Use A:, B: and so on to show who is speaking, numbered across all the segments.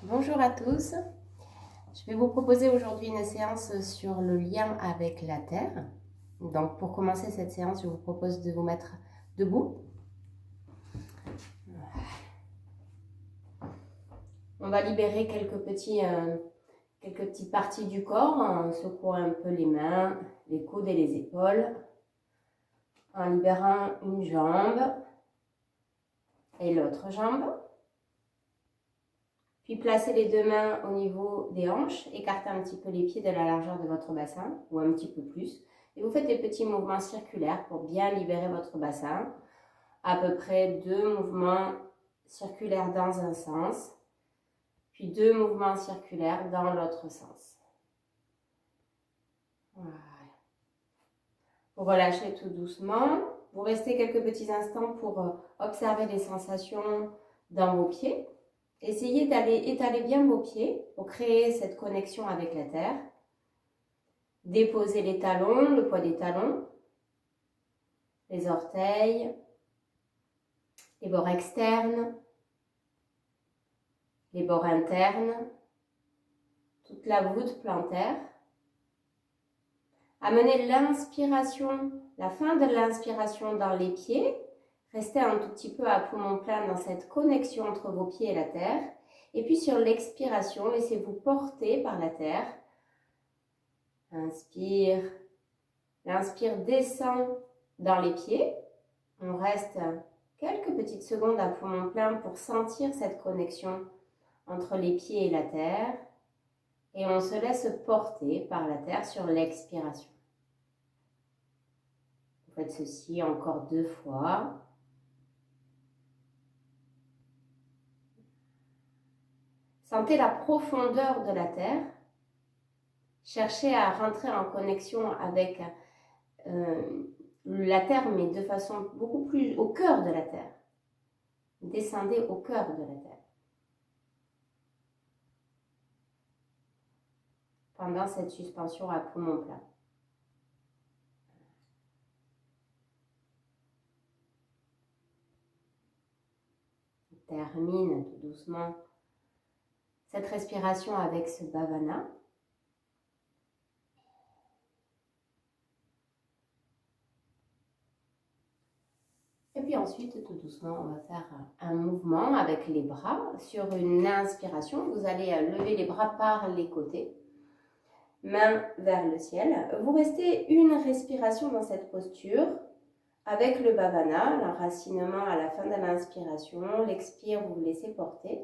A: Bonjour à tous, je vais vous proposer aujourd'hui une séance sur le lien avec la Terre. Donc pour commencer cette séance, je vous propose de vous mettre debout. On va libérer quelques petites parties du corps en secouant un peu les mains, les coudes et les épaules, en libérant une jambe et l'autre jambe. Puis placez les deux mains au niveau des hanches, écartez un petit peu les pieds de la largeur de votre bassin, ou un petit peu plus. Et vous faites des petits mouvements circulaires pour bien libérer votre bassin. À peu près 2 mouvements circulaires dans un sens, puis 2 mouvements circulaires dans l'autre sens. Voilà. Vous relâchez tout doucement. Vous restez quelques petits instants pour observer les sensations dans vos pieds. Essayez d'aller étaler bien vos pieds pour créer cette connexion avec la terre. Déposez les talons, le poids des talons, les orteils, les bords externes, les bords internes, toute la voûte plantaire. Amenez l'inspiration, la fin de l'inspiration dans les pieds. Restez un tout petit peu à poumon plein dans cette connexion entre vos pieds et la terre. Et puis sur l'expiration, laissez-vous porter par la terre. Inspire. L'inspire descend dans les pieds. On reste quelques petites secondes à poumon plein pour sentir cette connexion entre les pieds et la terre. Et on se laisse porter par la terre sur l'expiration. Vous faites ceci encore 2 fois. Sentez la profondeur de la terre. Cherchez à rentrer en connexion avec la terre, mais de façon beaucoup plus au cœur de la terre. Descendez au cœur de la terre. Pendant cette suspension à poumon plein. On termine tout doucement cette respiration avec ce bhavana. Et puis ensuite, tout doucement, on va faire un mouvement avec les bras. Sur une inspiration, vous allez lever les bras par les côtés, mains vers le ciel. Vous restez une respiration dans cette posture avec le bhavana, l'enracinement à la fin de l'inspiration. L'expire, vous vous laissez porter.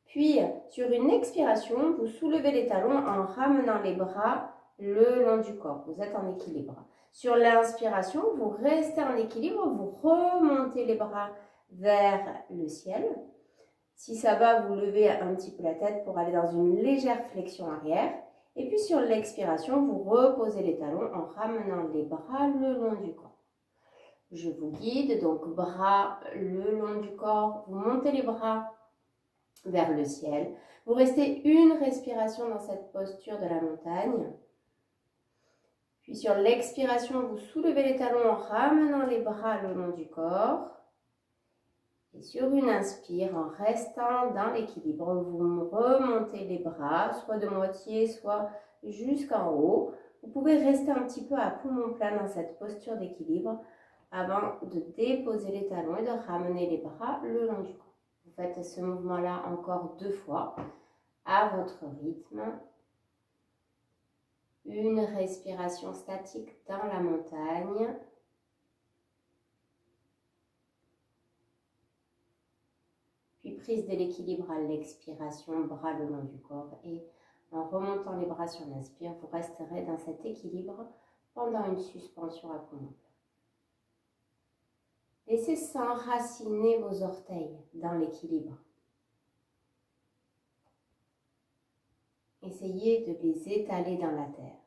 A: Puis, sur une expiration, vous soulevez les talons en ramenant les bras le long du corps. Vous êtes en équilibre. Sur l'inspiration, vous restez en équilibre, vous remontez les bras vers le ciel. Si ça va, vous levez un petit peu la tête pour aller dans une légère flexion arrière. Et puis sur l'expiration, vous reposez les talons en ramenant les bras le long du corps. Je vous guide, donc bras le long du corps, vous montez les bras vers le ciel. Vous restez une respiration dans cette posture de la montagne. Puis sur l'expiration, vous soulevez les talons en ramenant les bras le long du corps. Et sur une inspire, en restant dans l'équilibre, vous remontez les bras, soit de moitié, soit jusqu'en haut. Vous pouvez rester un petit peu à poumon plein dans cette posture d'équilibre avant de déposer les talons et de ramener les bras le long du corps. Vous faites ce mouvement-là encore 2 fois à votre rythme. Une respiration statique dans la montagne. Puis prise de l'équilibre à l'expiration, bras le long du corps. Et en remontant les bras sur l'inspire, vous resterez dans cet équilibre pendant une suspension à poumon plein. Laissez s'enraciner vos orteils dans l'équilibre. Essayez de les étaler dans la terre.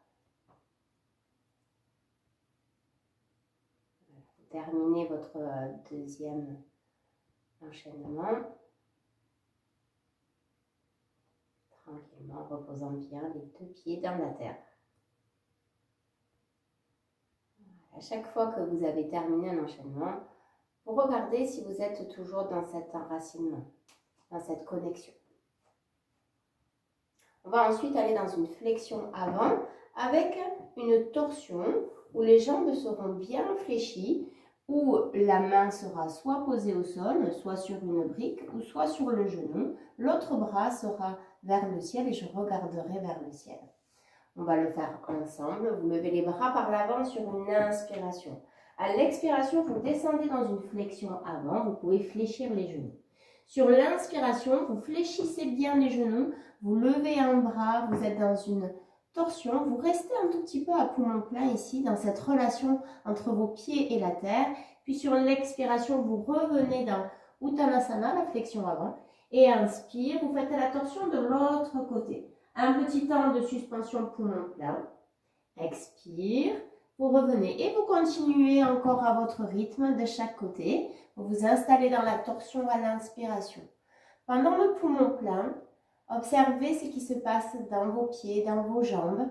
A: Vous terminez votre deuxième enchaînement. Tranquillement, reposant bien les 2 pieds dans la terre. À chaque fois que vous avez terminé un enchaînement, vous regardez si vous êtes toujours dans cet enracinement, dans cette connexion. On va ensuite aller dans une flexion avant avec une torsion où les jambes seront bien fléchies, où la main sera soit posée au sol, soit sur une brique ou soit sur le genou. L'autre bras sera vers le ciel et je regarderai vers le ciel. On va le faire ensemble. Vous levez les bras par l'avant sur une inspiration. À l'expiration, vous descendez dans une flexion avant. Vous pouvez fléchir les genoux. Sur l'inspiration, vous fléchissez bien les genoux. Vous levez un bras. Vous êtes dans une torsion. Vous restez un tout petit peu à poumon plein ici, dans cette relation entre vos pieds et la terre. Puis sur l'expiration, vous revenez dans Uttanasana, la flexion avant. Et inspire, vous faites la torsion de l'autre côté. Un petit temps de suspension poumon plein. Expire. Vous revenez et vous continuez encore à votre rythme de chaque côté. Vous vous installez dans la torsion à l'inspiration. Pendant le poumon plein, observez ce qui se passe dans vos pieds, dans vos jambes.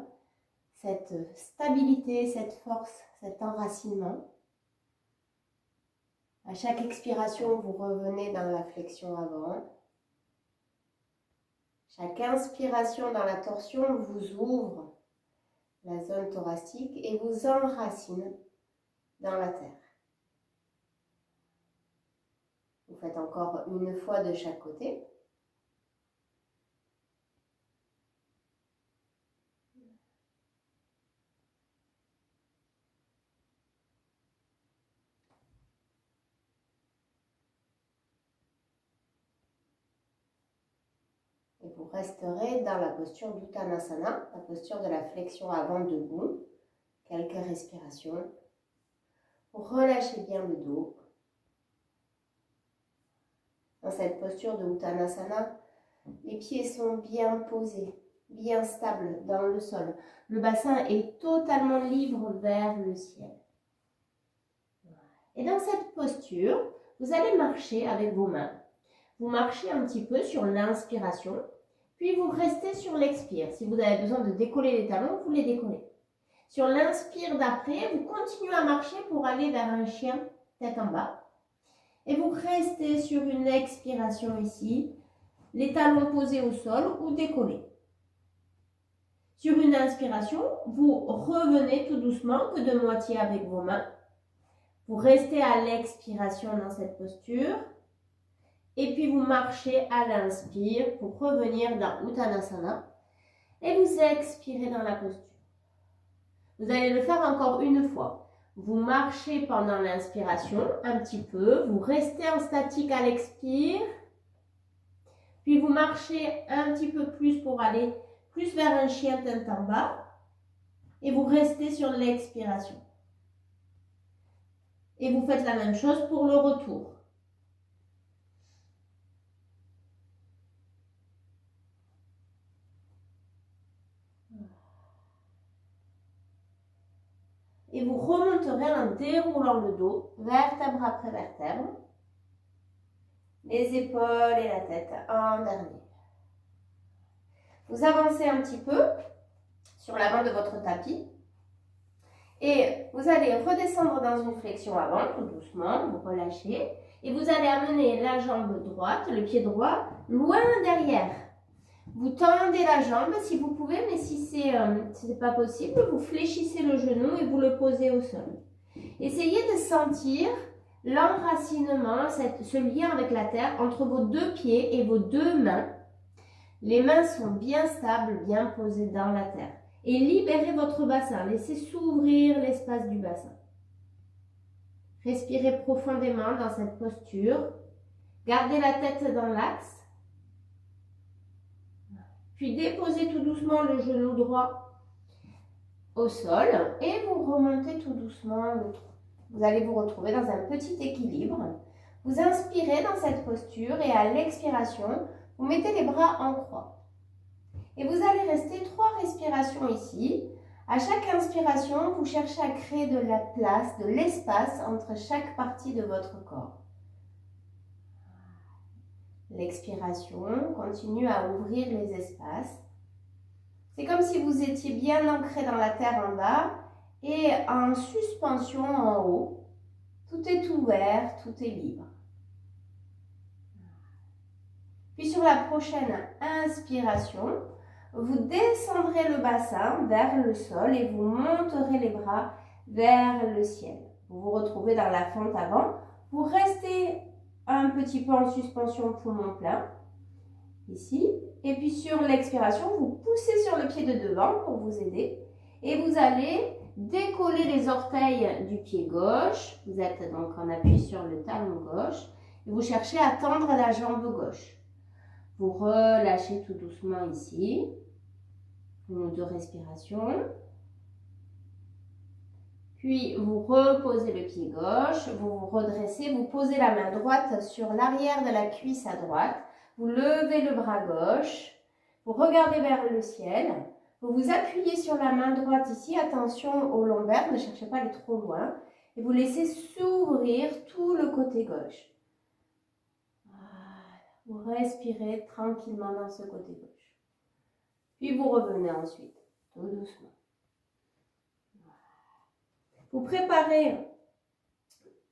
A: Cette stabilité, cette force, cet enracinement. À chaque expiration, vous revenez dans la flexion avant. Chaque inspiration dans la torsion vous ouvre la zone thoracique et vous enracine dans la terre. Vous faites encore une fois de chaque côté. Et vous resterez dans la posture d'Uttanasana, la posture de la flexion avant debout. Quelques respirations. Vous relâchez bien le dos. Dans cette posture de Uttanasana, les pieds sont bien posés, bien stables dans le sol. Le bassin est totalement libre vers le ciel. Et dans cette posture, vous allez marcher avec vos mains. Vous marchez un petit peu sur l'inspiration, puis vous restez sur l'expire. Si vous avez besoin de décoller les talons, vous les décollez. Sur l'inspire d'après, vous continuez à marcher pour aller vers un chien tête en bas. Et vous restez sur une expiration ici, les talons posés au sol ou décollés. Sur une inspiration, vous revenez tout doucement, que de moitié avec vos mains. Vous restez à l'expiration dans cette posture. Et puis vous marchez à l'inspire pour revenir dans Uttanasana. Et vous expirez dans la posture. Vous allez le faire encore une fois. Vous marchez pendant l'inspiration un petit peu. Vous restez en statique à l'expire. Puis vous marchez un petit peu plus pour aller plus vers un chien tête en bas. Et vous restez sur l'expiration. Et vous faites la même chose pour le retour. Et vous remonterez en déroulant le dos, vertèbre après vertèbre. Les épaules et la tête en dernier. Vous avancez un petit peu sur l'avant de votre tapis. Et vous allez redescendre dans une flexion avant, tout doucement, vous relâchez. Et vous allez amener la jambe droite, le pied droit, loin derrière. Vous tendez la jambe si vous pouvez, mais si ce n'est pas possible, vous fléchissez le genou et vous le posez au sol. Essayez de sentir l'enracinement, ce lien avec la terre entre vos deux pieds et vos deux mains. Les mains sont bien stables, bien posées dans la terre. Et libérez votre bassin, laissez s'ouvrir l'espace du bassin. Respirez profondément dans cette posture. Gardez la tête dans l'axe. Puis déposez tout doucement le genou droit au sol et vous remontez tout doucement le tronc. Vous allez vous retrouver dans un petit équilibre. Vous inspirez dans cette posture et à l'expiration, vous mettez les bras en croix. Et vous allez rester 3 respirations ici. À chaque inspiration, vous cherchez à créer de la place, de l'espace entre chaque partie de votre corps. L'expiration continue à ouvrir les espaces. C'est comme si vous étiez bien ancré dans la terre en bas et en suspension en haut. Tout est ouvert, tout est libre. Puis sur la prochaine inspiration, vous descendrez le bassin vers le sol et vous monterez les bras vers le ciel. Vous vous retrouvez dans la fente avant. Vous restez un petit peu en suspension poumon plein, ici. Et puis sur l'expiration, vous poussez sur le pied de devant pour vous aider. Et vous allez décoller les orteils du pied gauche. Vous êtes donc en appui sur le talon gauche. Et vous cherchez à tendre la jambe gauche. Vous relâchez tout doucement ici. 1 ou 2 respirations. Puis vous reposez le pied gauche, vous vous redressez, vous posez la main droite sur l'arrière de la cuisse à droite. Vous levez le bras gauche, vous regardez vers le ciel. Vous vous appuyez sur la main droite ici, attention au lombaire, ne cherchez pas à aller trop loin. Et vous laissez s'ouvrir tout le côté gauche. Voilà. Vous respirez tranquillement dans ce côté gauche. Puis vous revenez ensuite, tout doucement. Vous préparez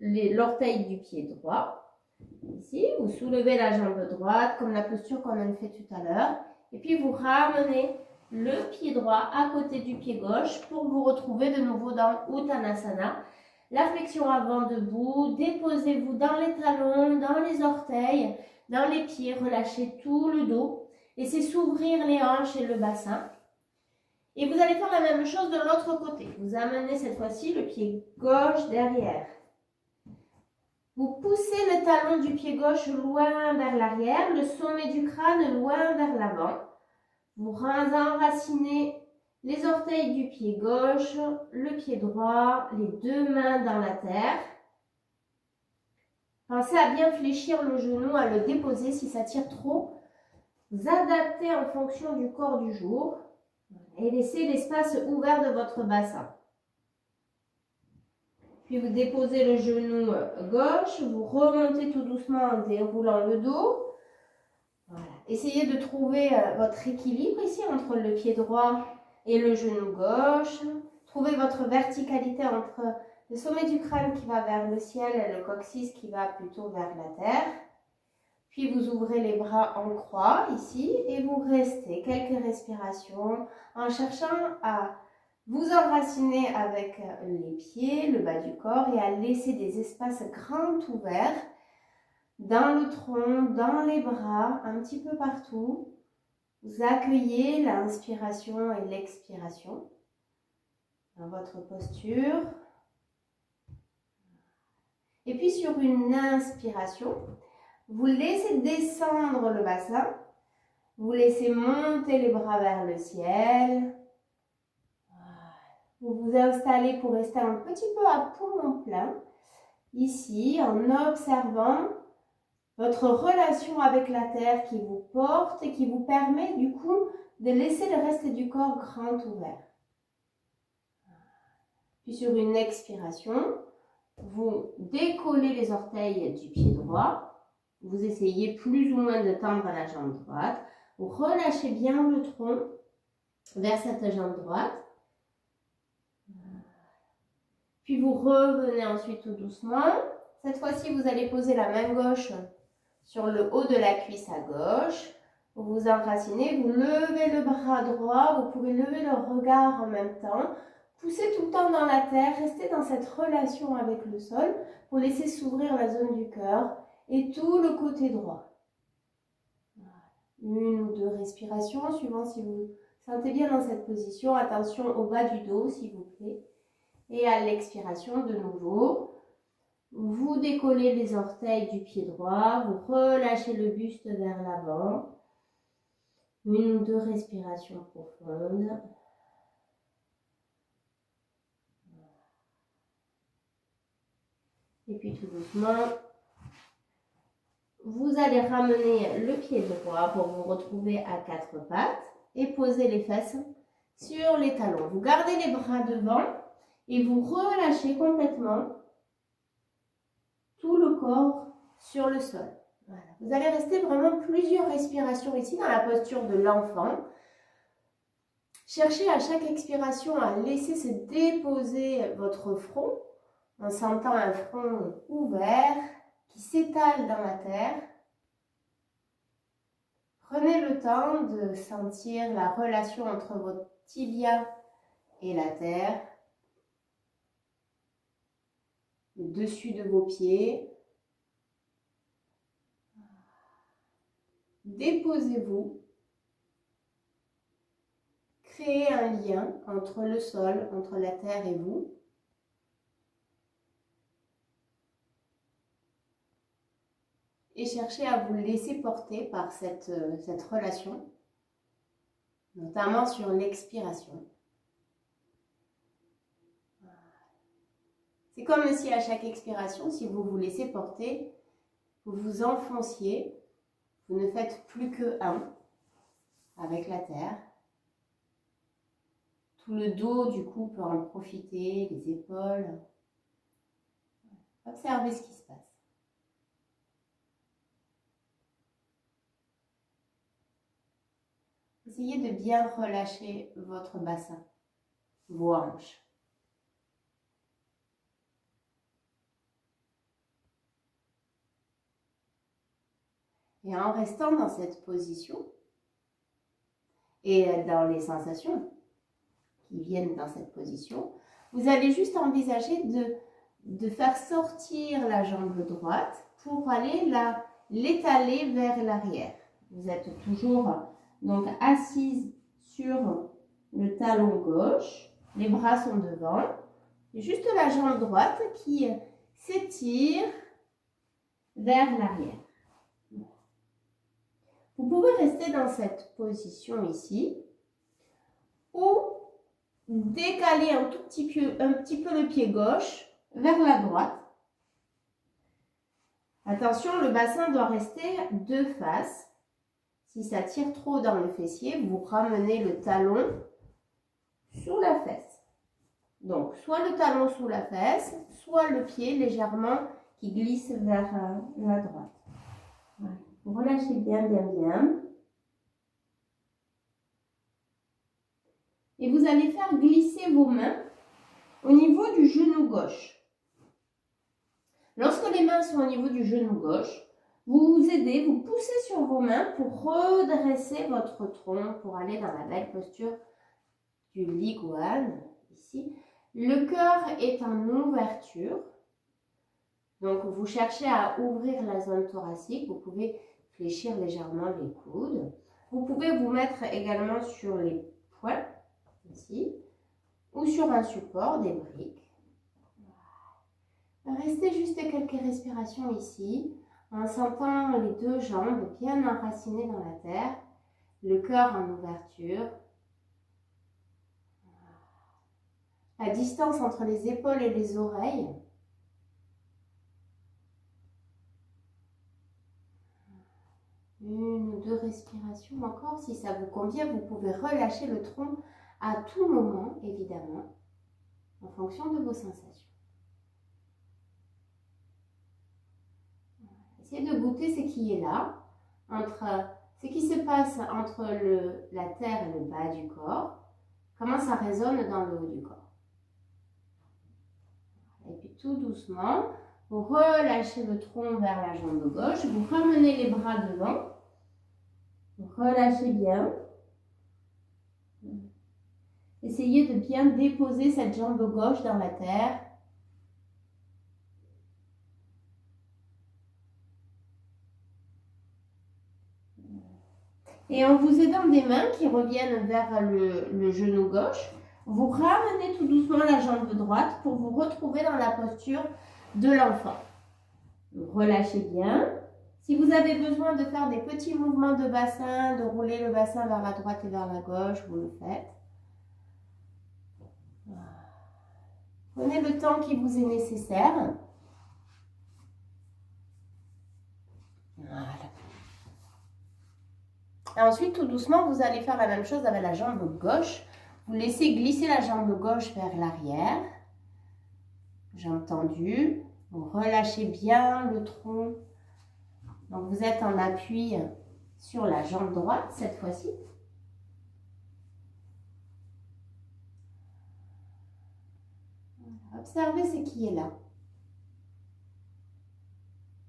A: l'orteil du pied droit. Ici, vous soulevez la jambe droite, comme la posture qu'on a fait tout à l'heure. Et puis vous ramenez le pied droit à côté du pied gauche pour vous retrouver de nouveau dans Uttanasana. La flexion avant debout, déposez-vous dans les talons, dans les orteils, dans les pieds, relâchez tout le dos. Laissez s'ouvrir les hanches et le bassin. Et vous allez faire la même chose de l'autre côté. Vous amenez cette fois-ci le pied gauche derrière. Vous poussez le talon du pied gauche loin vers l'arrière, le sommet du crâne loin vers l'avant. Vous enracinez les orteils du pied gauche, le pied droit, les 2 mains dans la terre. Pensez à bien fléchir le genou, à le déposer si ça tire trop. Vous adaptez en fonction du corps du jour. Et laissez l'espace ouvert de votre bassin. Puis vous déposez le genou gauche, vous remontez tout doucement en déroulant le dos. Voilà. Essayez de trouver votre équilibre ici entre le pied droit et le genou gauche. Trouvez votre verticalité entre le sommet du crâne qui va vers le ciel et le coccyx qui va plutôt vers la terre. Puis vous ouvrez les bras en croix ici et vous restez quelques respirations en cherchant à vous enraciner avec les pieds, le bas du corps et à laisser des espaces grands ouverts dans le tronc, dans les bras, un petit peu partout. Vous accueillez l'inspiration et l'expiration dans votre posture. Et puis sur une inspiration, vous laissez descendre le bassin, vous laissez monter les bras vers le ciel. Vous vous installez pour rester un petit peu à poumon plein, ici, en observant votre relation avec la terre qui vous porte et qui vous permet du coup de laisser le reste du corps grand ouvert. Puis sur une expiration, vous décollez les orteils du pied droit. Vous essayez plus ou moins de tendre la jambe droite. Vous relâchez bien le tronc vers cette jambe droite. Puis vous revenez ensuite tout doucement. Cette fois-ci, vous allez poser la main gauche sur le haut de la cuisse à gauche. Vous vous enracinez, vous levez le bras droit. Vous pouvez lever le regard en même temps. Poussez tout le temps dans la terre. Restez dans cette relation avec le sol pour laisser s'ouvrir la zone du cœur et tout le côté droit. 1 ou 2 respirations, suivant si vous sentez bien dans cette position. Attention au bas du dos, s'il vous plaît. Et à l'expiration, de nouveau, vous décollez les orteils du pied droit. Vous relâchez le buste vers l'avant. 1 ou 2 respirations profondes. Et puis tout doucement, vous allez ramener le pied droit pour vous retrouver à 4 pattes et poser les fesses sur les talons. Vous gardez les bras devant et vous relâchez complètement tout le corps sur le sol. Voilà. Vous allez rester vraiment plusieurs respirations ici dans la posture de l'enfant. Cherchez à chaque expiration à laisser se déposer votre front en sentant un front ouvert qui s'étale dans la terre. Prenez le temps de sentir la relation entre votre tibia et la terre, le dessus de vos pieds. Déposez-vous. Créez un lien entre le sol, entre la terre et vous. Et cherchez à vous laisser porter par cette relation, notamment sur l'expiration. C'est comme si à chaque expiration, si vous vous laissez porter, vous vous enfonciez, vous ne faites plus que un avec la terre. Tout le dos, du coup, peut en profiter, les épaules. Observez ce qui se passe. Essayez de bien relâcher votre bassin, vos hanches. Et en restant dans cette position et dans les sensations qui viennent dans cette position, vous allez juste envisager de faire sortir la jambe droite pour aller l'étaler vers l'arrière. Vous êtes toujours donc assise sur le talon gauche, les bras sont devant, et juste la jambe droite qui s'étire vers l'arrière. Vous pouvez rester dans cette position ici ou décaler un petit peu le pied gauche vers la droite. Attention, le bassin doit rester de face. Si ça tire trop dans le fessier, vous ramenez le talon sous la fesse. Donc, soit le talon sous la fesse, soit le pied légèrement qui glisse vers la droite. Voilà. Vous relâchez bien, bien, bien. Et vous allez faire glisser vos mains au niveau du genou gauche. Lorsque les mains sont au niveau du genou gauche, vous vous aidez, vous poussez sur vos mains pour redresser votre tronc, pour aller dans la belle posture du liguane, ici. Le cœur est en ouverture. Donc, vous cherchez à ouvrir la zone thoracique. Vous pouvez fléchir légèrement les coudes. Vous pouvez vous mettre également sur les poings, ici, ou sur un support, des briques. Restez juste quelques respirations ici, en sentant les deux jambes bien enracinées dans la terre, le cœur en ouverture. La distance entre les épaules et les oreilles. Une ou deux respirations encore. Si ça vous convient, vous pouvez relâcher le tronc à tout moment, évidemment, en fonction de vos sensations. Essayez de goûter ce qui est là, ce qui se passe entre la terre et le bas du corps, comment ça résonne dans le haut du corps. Et puis tout doucement, vous relâchez le tronc vers la jambe gauche, vous ramenez les bras devant, vous relâchez bien. Essayez de bien déposer cette jambe gauche dans la terre. Et en vous aidant des mains qui reviennent vers le genou gauche, vous ramenez tout doucement la jambe droite pour vous retrouver dans la posture de l'enfant. Relâchez bien. Si vous avez besoin de faire des petits mouvements de bassin, de rouler le bassin vers la droite et vers la gauche, vous le faites. Prenez le temps qui vous est nécessaire. Voilà. Et ensuite, tout doucement, vous allez faire la même chose avec la jambe gauche. Vous laissez glisser la jambe gauche vers l'arrière. Jambe tendue. Vous relâchez bien le tronc. Donc, vous êtes en appui sur la jambe droite cette fois-ci. Observez ce qui est là.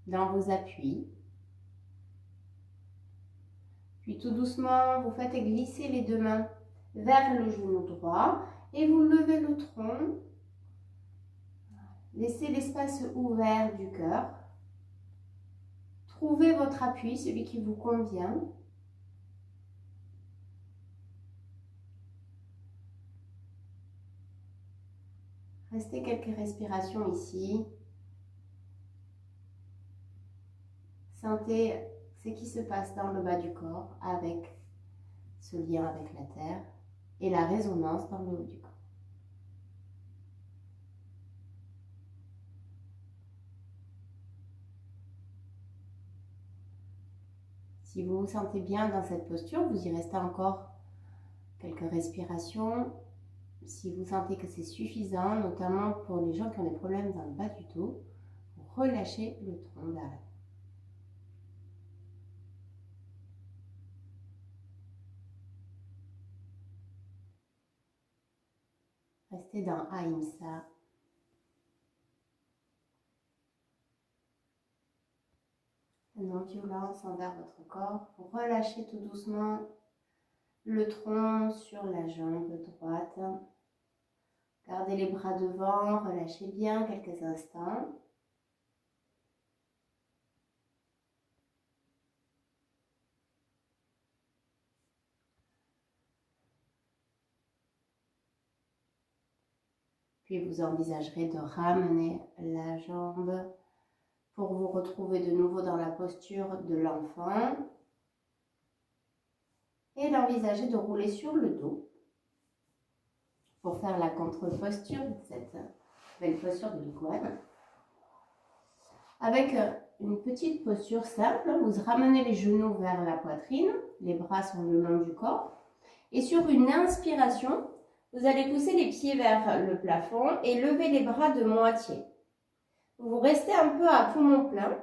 A: Dans vos appuis. Puis tout doucement, vous faites glisser les deux mains vers le genou droit et vous levez le tronc. Laissez l'espace ouvert du cœur. Trouvez votre appui, celui qui vous convient. Restez quelques respirations ici. Sentez ce qui se passe dans le bas du corps avec ce lien avec la terre et la résonance dans le haut du corps. Si vous vous sentez bien dans cette posture, vous y restez encore quelques respirations. Si vous sentez que c'est suffisant, notamment pour les gens qui ont des problèmes dans le bas du dos, relâchez le tronc vers l'avant. Restez dans Ahimsa. Non-violence envers votre corps. Relâchez tout doucement le tronc sur la jambe droite. Gardez les bras devant, relâchez bien quelques instants. Puis vous envisagerez de ramener la jambe pour vous retrouver de nouveau dans la posture de l'enfant. Et d'envisager de rouler sur le dos pour faire la contre-posture de cette belle posture de l'iguane. Avec une petite posture simple, vous ramenez les genoux vers la poitrine, les bras sont le long du corps. Et sur une inspiration, vous allez pousser les pieds vers le plafond et lever les bras de moitié. Vous restez un peu à poumon plein.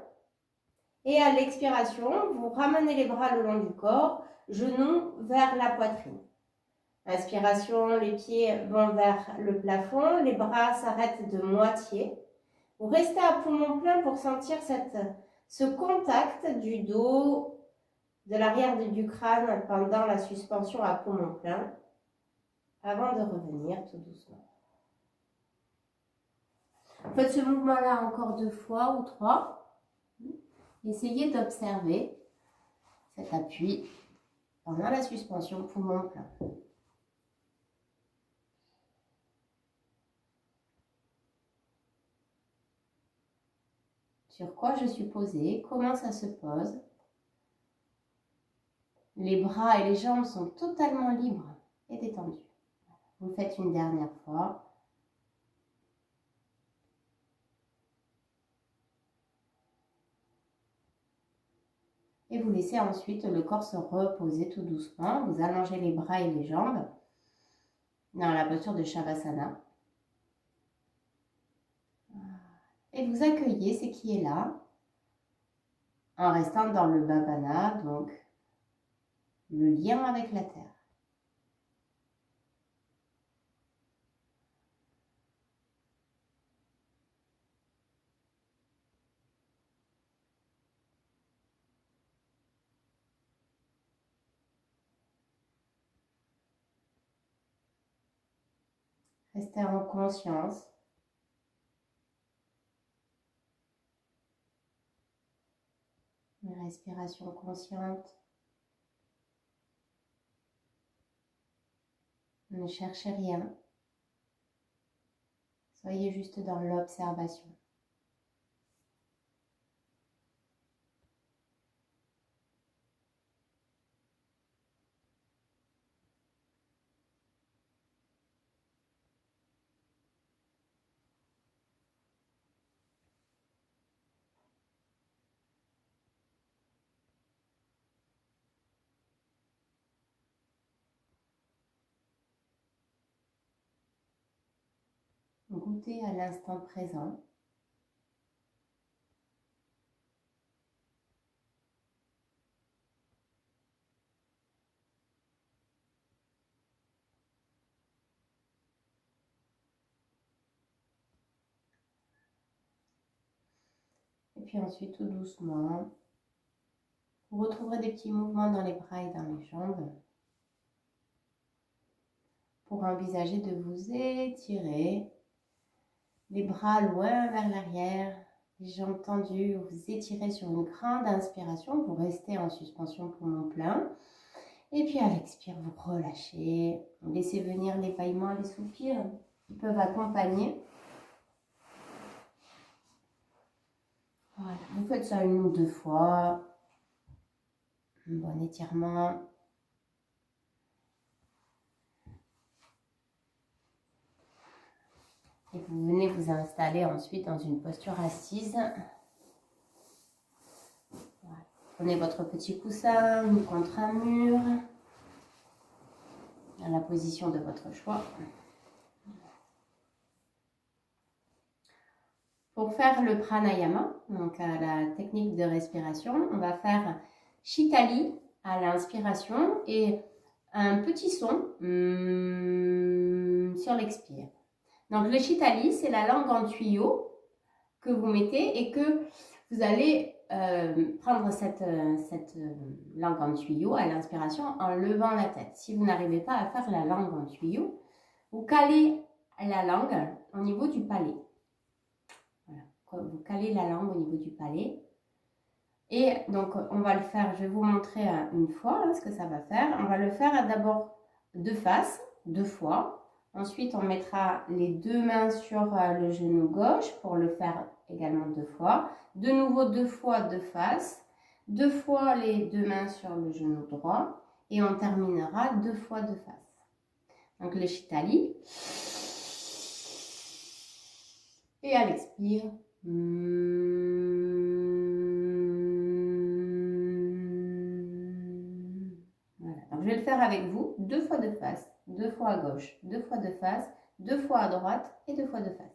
A: Et à l'expiration, vous ramenez les bras le long du corps, genoux vers la poitrine. Inspiration, les pieds vont vers le plafond, les bras s'arrêtent de moitié. Vous restez à poumon plein pour sentir ce contact du dos, de l'arrière du crâne pendant la suspension à poumon plein, avant de revenir tout doucement. Faites ce mouvement-là encore 2 fois ou 3. Essayez d'observer cet appui pendant la suspension poumon plein. Sur quoi je suis posée, comment ça se pose. Les bras et les jambes sont totalement libres et détendus. Vous le faites une dernière fois. Et vous laissez ensuite le corps se reposer tout doucement. Vous allongez les bras et les jambes dans la posture de Shavasana. Et vous accueillez ce qui est là en restant dans le Bhavana, donc le lien avec la terre. Restez en conscience. Une respiration consciente. Ne cherchez rien. Soyez juste dans l'observation. Goûtez à l'instant présent. Et puis ensuite, tout doucement, Vous retrouverez des petits mouvements dans les bras et dans les jambes pour envisager de vous étirer. Les bras loin vers l'arrière, les jambes tendues, vous étirez sur une grande inspiration, vous restez en suspension poumon plein. Et puis à l'expire, vous relâchez, vous laissez venir les bâillements, les soupirs qui peuvent accompagner. Voilà, vous faites ça 1 ou 2 fois. Un bon étirement. Et vous venez vous installer ensuite dans une posture assise. Voilà. Prenez votre petit coussin, mis contre un mur, dans la position de votre choix. Pour faire le pranayama, donc la technique de respiration, on va faire Shitali à l'inspiration et un petit son sur l'expire. Donc le Shitali, c'est la langue en tuyau que vous mettez et que vous allez prendre cette langue en tuyau à l'inspiration en levant la tête. Si vous n'arrivez pas à faire la langue en tuyau, vous calez la langue au niveau du palais. Voilà. Vous calez la langue au niveau du palais. Et donc, on va le faire, je vais vous montrer une fois ce que ça va faire. On va le faire d'abord de face, 2 fois. Ensuite, on mettra les 2 mains sur le genou gauche pour le faire également 2 fois. De nouveau 2 fois de face. 2 fois les 2 mains sur le genou droit. Et on terminera 2 fois de face. Donc, le Shitali. Et à l'expire. Voilà. Donc, je vais le faire avec vous 2 fois de face, 2 fois à gauche, 2 fois de face, 2 fois à droite et 2 fois de face.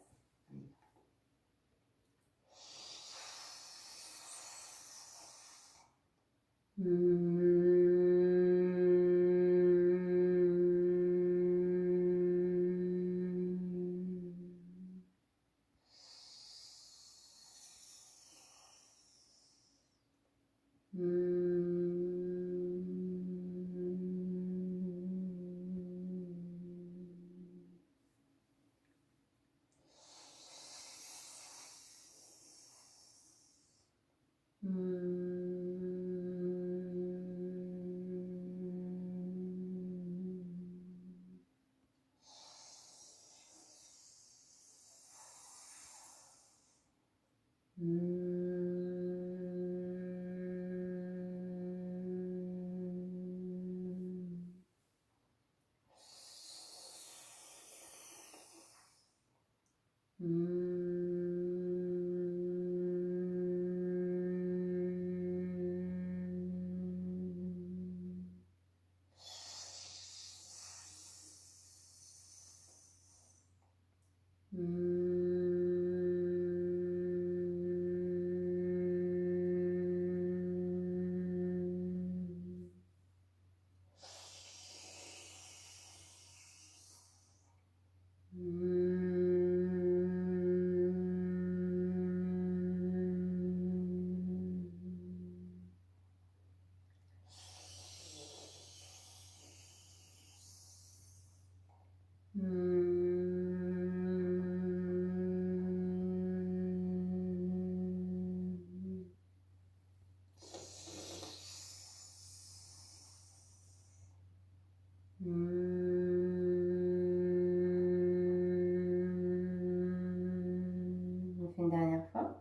A: On fait une dernière fois.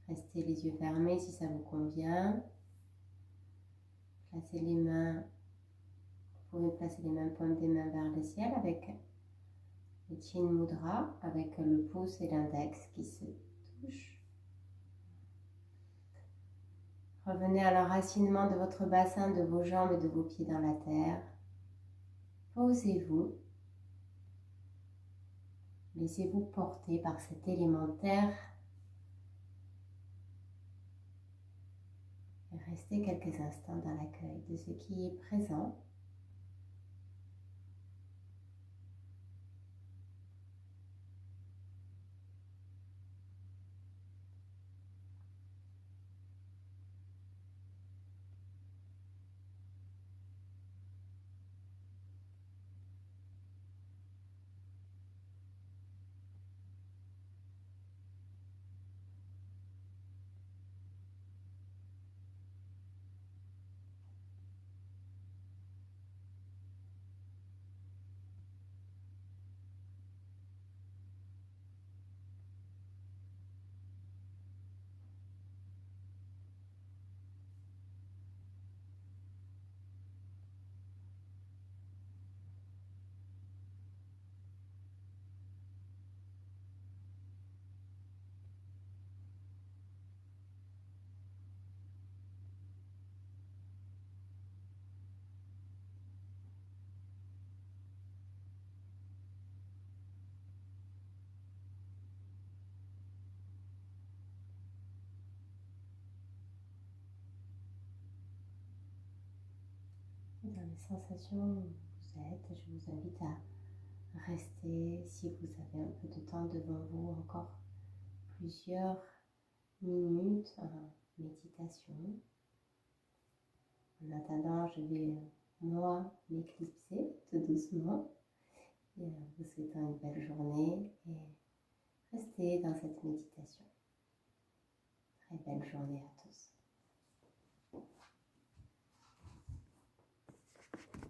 A: Restez les yeux fermés si ça vous convient. Placez les mains, vous pouvez placer les mains pointes des mains vers le ciel avec le Chin Mudra, avec le pouce et l'index qui se touchent. Revenez à l'enracinement de votre bassin, de vos jambes et de vos pieds dans la terre. Posez-vous. Laissez-vous porter par cet élément terre. rester quelques instants dans l'accueil de ce qui est présent. Dans les sensations où vous êtes, je vous invite à rester, si vous avez un peu de temps devant vous, encore plusieurs minutes en méditation. En attendant, je vais moi m'éclipser tout doucement et vous souhaitant une belle journée et restez dans cette méditation. Très belle journée à tous.